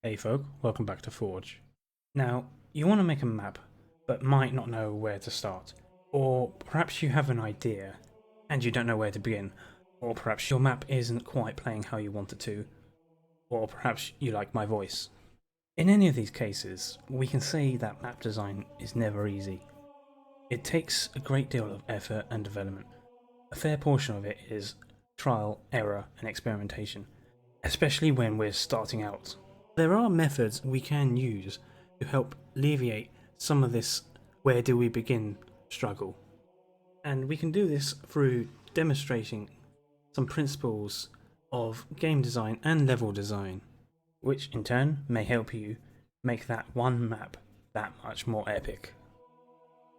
Hey folk, welcome back to Forge. Now, you want to make a map, but might not know where to start. Or perhaps you have an idea, and you don't know where to begin. Or perhaps your map isn't quite playing how you want it to. Or perhaps you like my voice. In any of these cases, we can say that map design is never easy. It takes a great deal of effort and development. A fair portion of it is trial, error, and experimentation, especially when we're starting out. There are methods we can use to help alleviate some of this where do we begin struggle. And we can do this through demonstrating some principles of game design and level design, which in turn may help you make that one map that much more epic.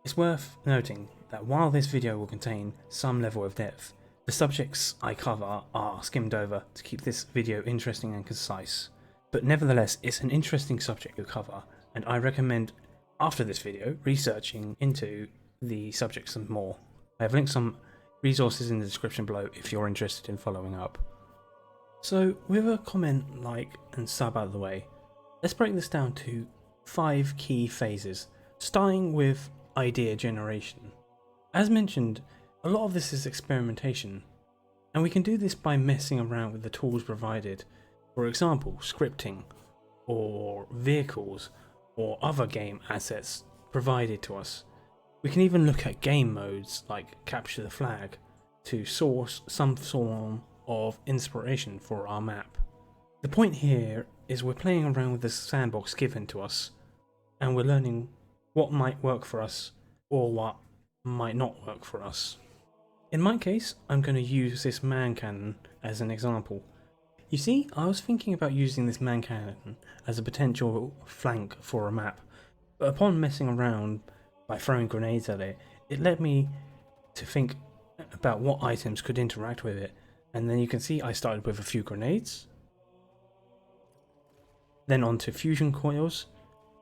It's worth noting that while this video will contain some level of depth, the subjects I cover are skimmed over to keep this video interesting and concise. But nevertheless, it's an interesting subject to cover, and I recommend, after this video, researching into the subject some more. I have linked some resources in the description below if you're interested in following up. So, with a comment, like, and sub out of the way, let's break this down to 5 key phases, starting with idea generation. As mentioned, a lot of this is experimentation, and we can do this by messing around with the tools provided. For example, scripting, or vehicles, or other game assets provided to us. We can even look at game modes like capture the flag to source some form of inspiration for our map. The point here is we're playing around with the sandbox given to us, and we're learning what might work for us or what might not work for us. In my case, I'm going to use this man cannon as an example. You see, I was thinking about using this man cannon as a potential flank for a map, but upon messing around by throwing grenades at it, it led me to think about what items could interact with it, and then you can see I started with a few grenades, then onto fusion coils,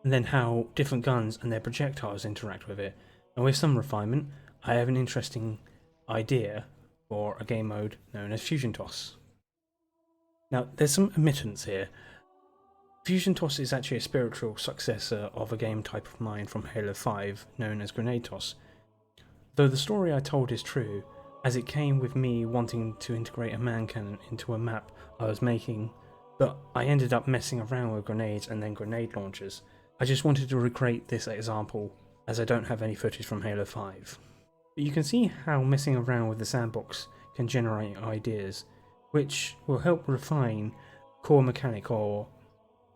and then how different guns and their projectiles interact with it, and with some refinement, I have an interesting idea for a game mode known as Fusion Toss. Now, there's some omittance here. Fusion Toss is actually a spiritual successor of a game type of mine from Halo 5 known as Grenade Toss. Though the story I told is true, as it came with me wanting to integrate a man cannon into a map I was making, but I ended up messing around with grenades and then grenade launchers. I just wanted to recreate this example as I don't have any footage from Halo 5. But you can see how messing around with the sandbox can generate ideas, which will help refine core mechanic or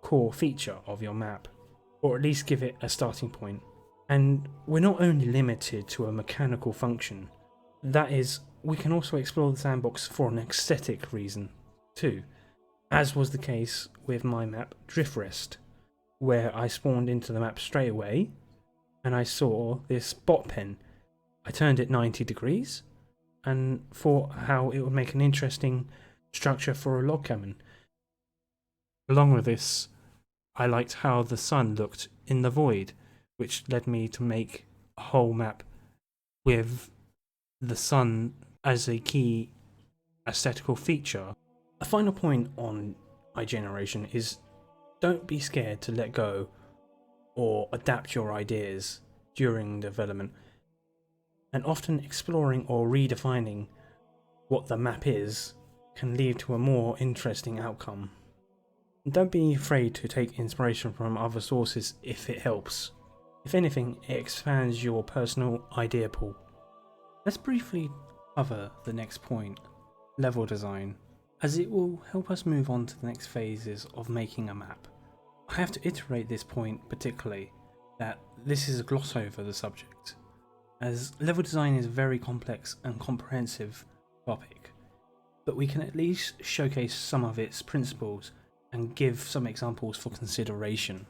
core feature of your map, or at least give it a starting point. And we're not only limited to a mechanical function, that is, we can also explore the sandbox for an aesthetic reason too, as was the case with my map Drift Rest, where I spawned into the map straight away and I saw this bot pen. I turned it 90 degrees and thought how it would make an interesting structure for a log cabin. Along with this, I liked how the sun looked in the void, which led me to make a whole map with the sun as a key aesthetical feature. A final point on generation is don't be scared to let go or adapt your ideas during development, and often exploring or redefining what the map is can lead to a more interesting outcome. Don't be afraid to take inspiration from other sources if it helps. If anything, it expands your personal idea pool. Let's briefly cover the next point, level design, as it will help us move on to the next phases of making a map. I have to iterate this point particularly, that this is a gloss over the subject, as level design is a very complex and comprehensive topic, but we can at least showcase some of its principles and give some examples for consideration.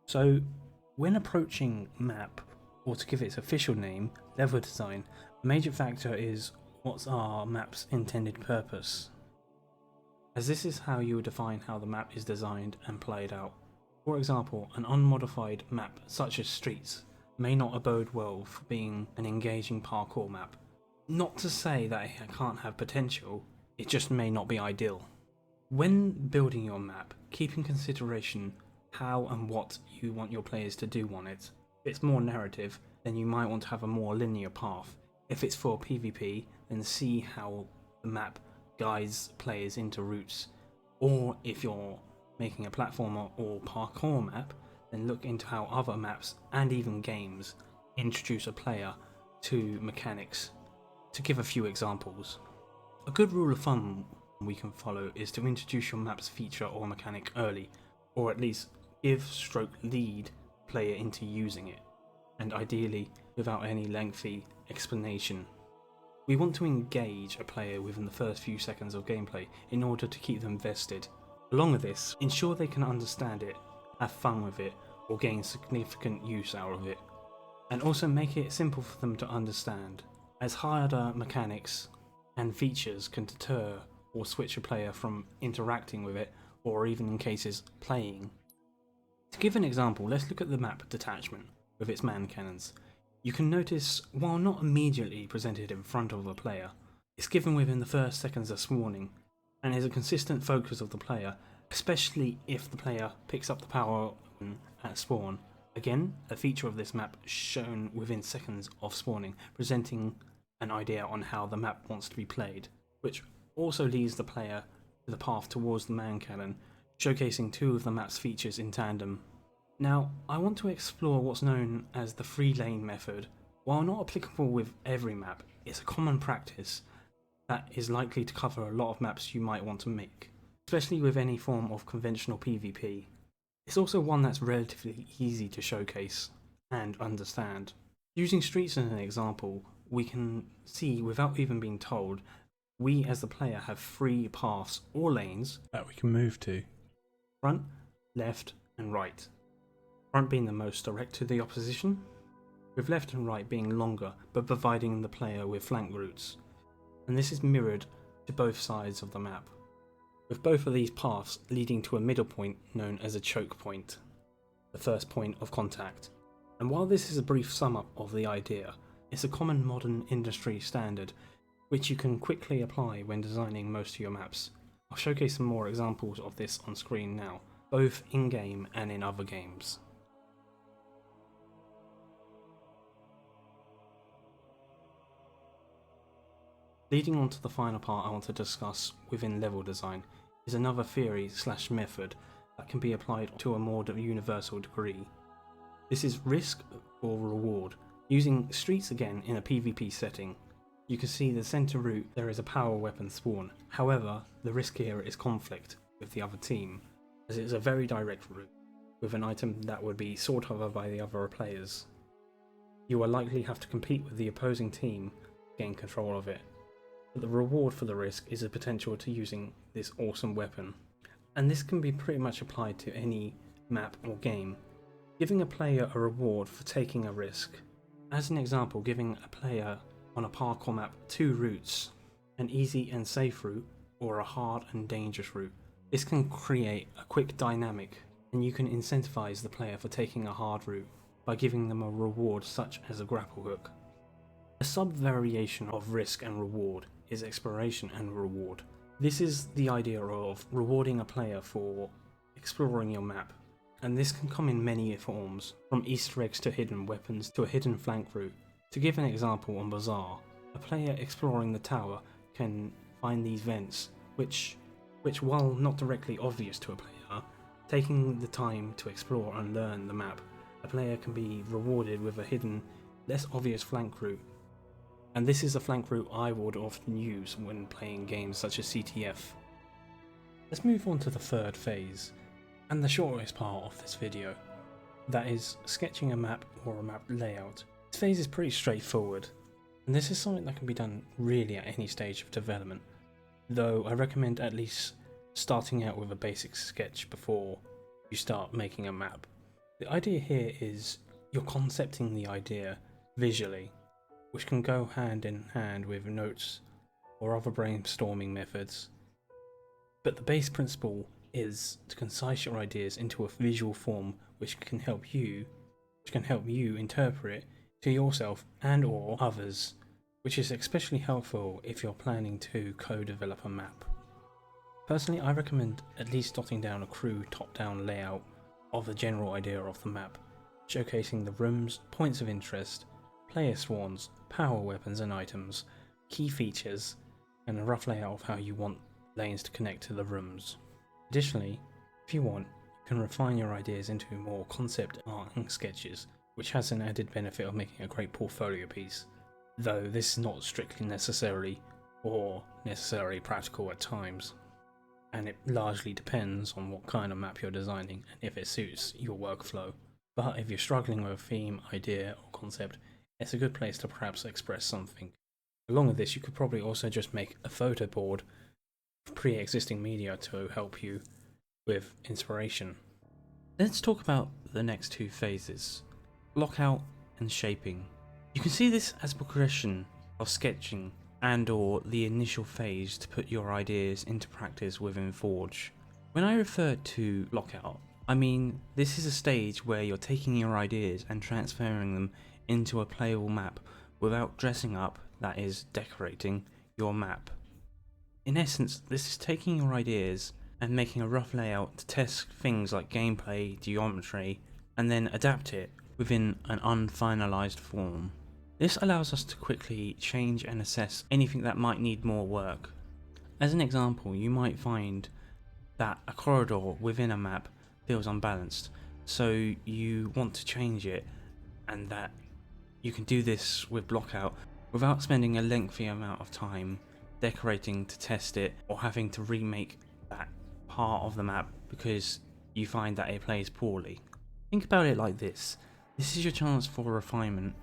So, when approaching map, or to give its official name, level design, a major factor is what's our map's intended purpose, as this is how you would define how the map is designed and played out. For example, an unmodified map such as Streets may not abode well for being an engaging parkour map. Not to say that it can't have potential, it just may not be ideal. When building your map, keep in consideration how and what you want your players to do on it. If it's more narrative, then you might want to have a more linear path. If it's for PvP, then see how the map guides players into routes. Or if you're making a platformer or parkour map, then look into how other maps and even games introduce a player to mechanics. To give a few examples, a good rule of thumb we can follow is to introduce your map's feature or mechanic early, or at least lead player into using it, and ideally without any lengthy explanation. We want to engage a player within the first few seconds of gameplay in order to keep them vested. Along with this, ensure they can understand it, have fun with it, or gain significant use out of it. And also make it simple for them to understand, as harder mechanics and features can deter or switch a player from interacting with it, or even in cases playing. To give an example, let's look at the map Detachment with its man cannons. You can notice, while not immediately presented in front of the player, it's given within the first seconds of spawning, and is a consistent focus of the player, especially if the player picks up the power at spawn. Again, a feature of this map shown within seconds of spawning, presenting an idea on how the map wants to be played, which also leads the player to the path towards the man cannon, showcasing two of the map's features in tandem. Now, I want to explore what's known as the free lane method. While not applicable with every map, it's a common practice that is likely to cover a lot of maps you might want to make, especially with any form of conventional PvP. It's also one that's relatively easy to showcase and understand. Using streets as an example, we can see without even being told, we as the player have three paths or lanes that we can move to: front, left and right. Front being the most direct to the opposition, with left and right being longer but providing the player with flank routes. And this is mirrored to both sides of the map, with both of these paths leading to a middle point known as a choke point, the first point of contact. And while this is a brief sum up of the idea, it's a common modern industry standard which you can quickly apply when designing most of your maps. I'll showcase some more examples of this on screen now, both in-game and in other games. Leading on to the final part I want to discuss within level design is another theory/method that can be applied to a more universal degree. This is risk or reward. Using streets again in a PvP setting, you can see the center route there is a power weapon spawn. However, the risk here is conflict with the other team, as it's a very direct route with an item that would be sought over by the other players. You will likely have to compete with the opposing team to gain control of it. But the reward for the risk is the potential to using this awesome weapon. And this can be pretty much applied to any map or game, giving a player a reward for taking a risk. As an example, giving a player on a parkour map two routes, an easy and safe route or a hard and dangerous route. This can create a quick dynamic, and you can incentivize the player for taking a hard route by giving them a reward such as a grapple hook. A sub-variation of risk and reward is exploration and reward. This is the idea of rewarding a player for exploring your map, and this can come in many forms, from Easter eggs to hidden weapons to a hidden flank route. To give an example on Bazaar, a player exploring the tower can find these vents, which while not directly obvious to a player, taking the time to explore and learn the map, a player can be rewarded with a hidden, less obvious flank route. And this is a flank route I would often use when playing games such as CTF. Let's move on to the third phase, and the shortest part of this video. That is sketching a map or a map layout. This phase is pretty straightforward, and this is something that can be done really at any stage of development, though I recommend at least starting out with a basic sketch before you start making a map. The idea here is you're concepting the idea visually, which can go hand in hand with notes or other brainstorming methods. But the base principle is to concise your ideas into a visual form which can help you interpret to yourself and or others, which is especially helpful if you're planning to co-develop a map. Personally, I recommend at least jotting down a crude top-down layout of the general idea of the map, showcasing the rooms, points of interest, player spawns, power weapons and items, key features, and a rough layout of how you want lanes to connect to the rooms. Additionally, if you want, you can refine your ideas into more concept art and sketches, which has an added benefit of making a great portfolio piece, though this is not strictly necessarily or necessarily practical at times, and it largely depends on what kind of map you're designing and if it suits your workflow. But if you're struggling with a theme, idea or concept, it's a good place to perhaps express something. Along with this, you could probably also just make a photo board of pre-existing media to help you with inspiration. Let's talk about the next two phases, blockout and shaping. You can see this as progression of sketching and or the initial phase to put your ideas into practice within Forge. When I refer to blockout, I mean this is a stage where you're taking your ideas and transferring them into a playable map without dressing up, that is, decorating your map. In essence, this is taking your ideas and making a rough layout to test things like gameplay, geometry, and then adapt it within an unfinalized form. This allows us to quickly change and assess anything that might need more work. As an example, you might find that a corridor within a map feels unbalanced, so you want to change it, and that you can do this with blockout without spending a lengthy amount of time decorating to test it or having to remake that part of the map because you find that it plays poorly. Think about it like this. This is your chance for refinement,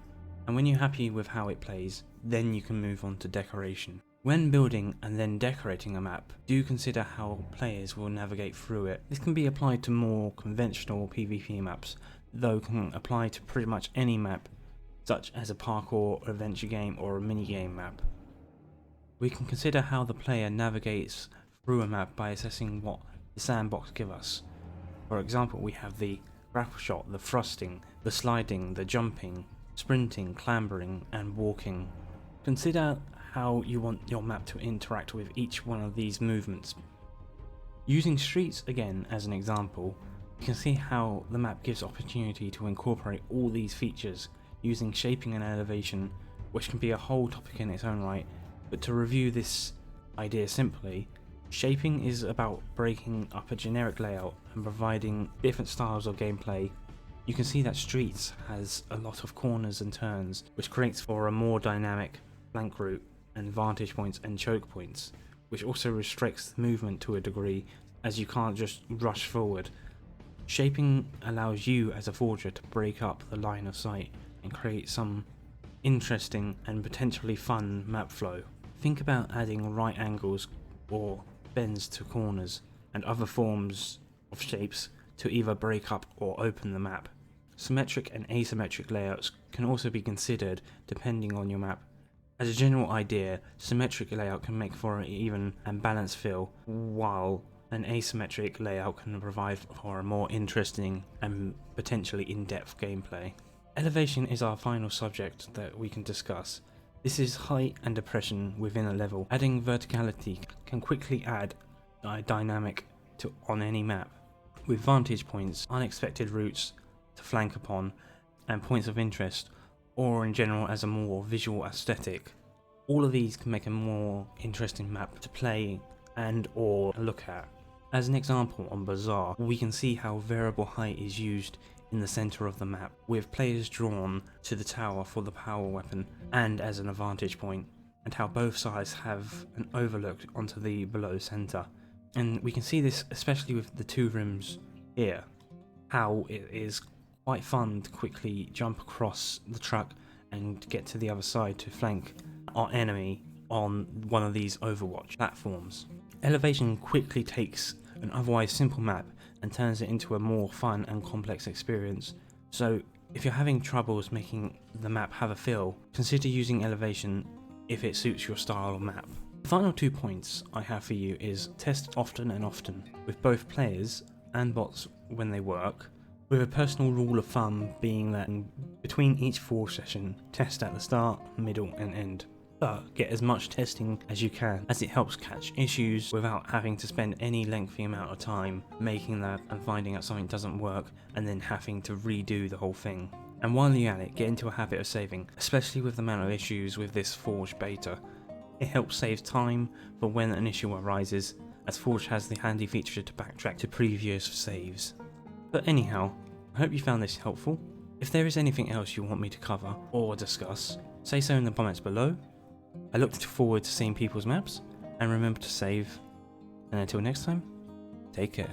and when you're happy with how it plays, then you can move on to decoration. When building and then decorating a map, do consider how players will navigate through it. This can be applied to more conventional PvP maps, though can apply to pretty much any map, such as a parkour, adventure game or a minigame map. We can consider how the player navigates through a map by assessing what the sandbox gives us. For example, we have the grapple shot, the thrusting, the sliding, the jumping, sprinting, clambering and walking. Consider how you want your map to interact with each one of these movements. Using streets again as an example, you can see how the map gives opportunity to incorporate all these features using shaping and elevation, which can be a whole topic in its own right, but to review this idea simply, shaping is about breaking up a generic layout and providing different styles of gameplay. You can see that Streets has a lot of corners and turns, which creates for a more dynamic flank route and vantage points and choke points, which also restricts movement to a degree as you can't just rush forward. Shaping allows you as a forger to break up the line of sight and create some interesting and potentially fun map flow. Think about adding right angles or bends to corners and other forms of shapes to either break up or open the map. Symmetric and asymmetric layouts can also be considered depending on your map. As a general idea, symmetric layout can make for an even and balanced feel, while an asymmetric layout can provide for a more interesting and potentially in-depth gameplay. Elevation is our final subject that we can discuss. This is height and depression within a level. Adding verticality can quickly add a dynamic on any map, with vantage points, unexpected routes to flank upon, and points of interest, or in general as a more visual aesthetic. All of these can make a more interesting map to play and or look at. As an example, on Bazaar, we can see how variable height is used in the center of the map, with players drawn to the tower for the power weapon and as an vantage point, and how both sides have an overlook onto the below center. And we can see this especially with the two rooms here, how it is quite fun to quickly jump across the truck and get to the other side to flank our enemy on one of these Overwatch platforms. Elevation quickly takes an otherwise simple map and turns it into a more fun and complex experience. So if you're having troubles making the map have a feel, consider using elevation if it suits your style of map. The final 2 points I have for you is test often and often, with both players and bots when they work, with a personal rule of thumb being that between each Forge session, test at the start, middle and end. but get as much testing as you can, as it helps catch issues without having to spend any lengthy amount of time making that and finding out something doesn't work and then having to redo the whole thing. And while you're at it, get into a habit of saving, especially with the amount of issues with this Forge beta. It helps save time for when an issue arises, as Forge has the handy feature to backtrack to previous saves. But anyhow, I hope you found this helpful. If there is anything else you want me to cover or discuss, say so in the comments below. I look forward to seeing people's maps, and remember to save. And until next time, take care.